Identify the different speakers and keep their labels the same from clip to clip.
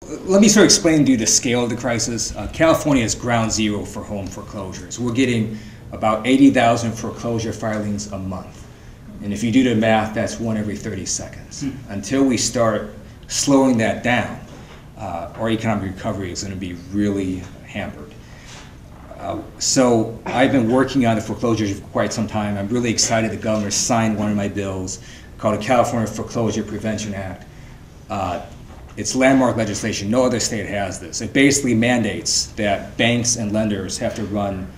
Speaker 1: Let me sort of explain to you the scale of the crisis. California is ground zero for home foreclosures. We're getting about 80,000 foreclosure filings a month. And if you do the math, that's one every 30 seconds. Until we start slowing that down, our economic recovery is going to be really hampered. So I've been working on the foreclosures for quite some time. I'm really excited the governor signed one of my bills called the California Foreclosure Prevention Act. It's landmark legislation. No other state has this. It basically mandates that banks and lenders have to run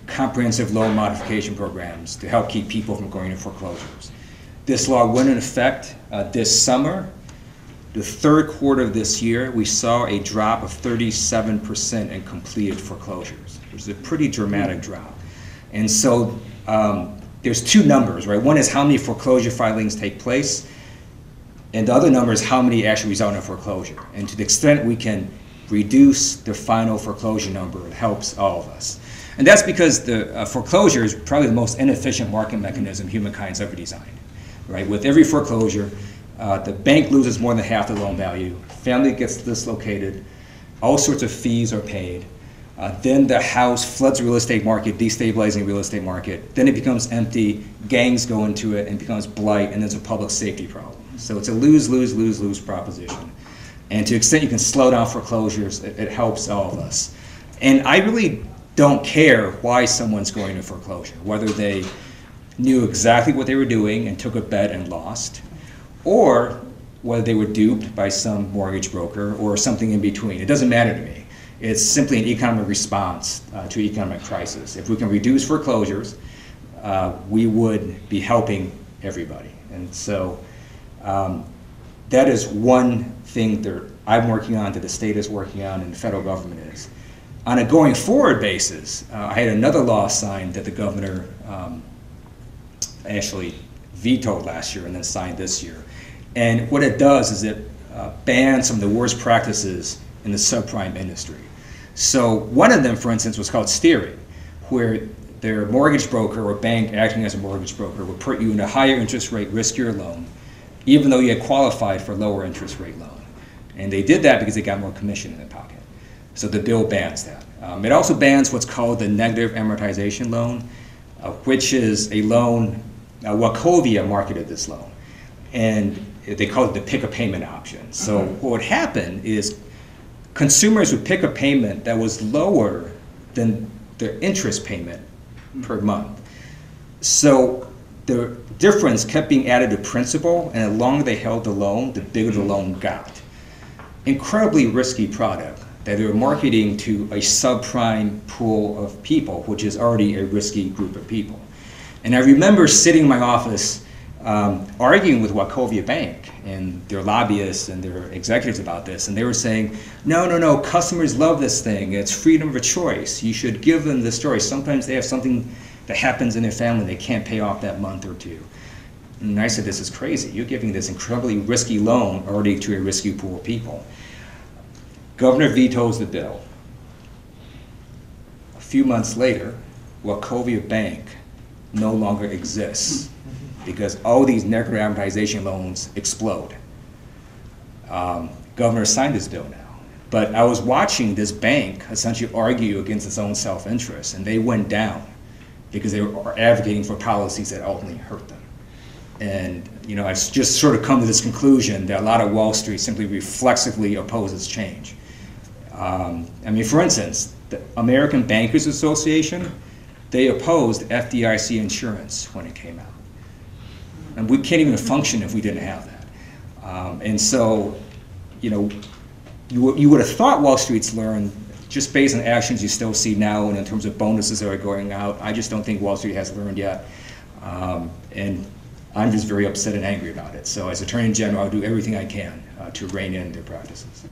Speaker 1: comprehensive loan modification programs to help keep people from going into foreclosures. This law went into effect this summer. The third quarter of this year, we saw a drop of 37% in completed foreclosures, which is a pretty dramatic drop. And so there's two numbers, right? One is how many foreclosure filings take place, and the other number is how many actually result in a foreclosure. And to the extent we can reduce the final foreclosure number, it helps all of us. And that's because the foreclosure is probably the most inefficient market mechanism humankind's ever designed, right? With every foreclosure, the bank loses more than half the loan value, family gets dislocated, all sorts of fees are paid, then the house floods the real estate market, destabilizing the real estate market, then it becomes empty, gangs go into it and becomes blight, and there's a public safety problem. So it's a lose, lose, lose, lose proposition. And to the extent you can slow down foreclosures, it helps all of us. And I really don't care why someone's going to foreclosure, whether they knew exactly what they were doing and took a bet and lost, or whether they were duped by some mortgage broker or something in between. It doesn't matter to me. It's simply an economic response to economic crisis. If we can reduce foreclosures, we would be helping everybody. And so that is one thing that I'm working on, that the state is working on, and the federal government is. On a going forward basis, I had another law signed that the governor actually vetoed last year and then signed this year. And what it does is it bans some of the worst practices in the subprime industry. So one of them, for instance, was called steering, where their mortgage broker or bank acting as a mortgage broker would put you in a higher interest rate, riskier loan, even though you had qualified for a lower interest rate loan. And they did that because they got more commission in their pocket. So the bill bans that. It also bans what's called the negative amortization loan, which is a loan, Wachovia marketed this loan, and they call it the pick a payment option. So what would happen is consumers would pick a payment that was lower than their interest payment per month. So the difference kept being added to principal, and the longer they held the loan, the bigger the loan got. Incredibly risky product that they were marketing to a subprime pool of people, which is already a risky group of people. And I remember sitting in my office arguing with Wachovia Bank and their lobbyists and their executives about this, and they were saying, no, no, no, customers love this thing. It's freedom of choice. You should give them this choice. Sometimes they have something that happens in their family they can't pay off that month or two. And I said, this is crazy. You're giving this incredibly risky loan already to a risky pool of people. Governor vetoes the bill. A few months later, Wachovia Bank no longer exists because all these negative amortization loans explode. Governor signed this bill now. But I was watching this bank essentially argue against its own self-interest, and they went down because they were advocating for policies that ultimately hurt them. And you know, I've just sort of come to this conclusion that a lot of Wall Street simply reflexively opposes change. I mean, for instance, the American Bankers Association, they opposed FDIC insurance when it came out. And we can't even function if we didn't have that. And so, you know, you would have thought Wall Street's learned just based on actions you still see now and in terms of bonuses that are going out. I just don't think Wall Street has learned yet. And I'm just very upset and angry about it. So as Attorney General, I'll do everything I can to rein in their practices.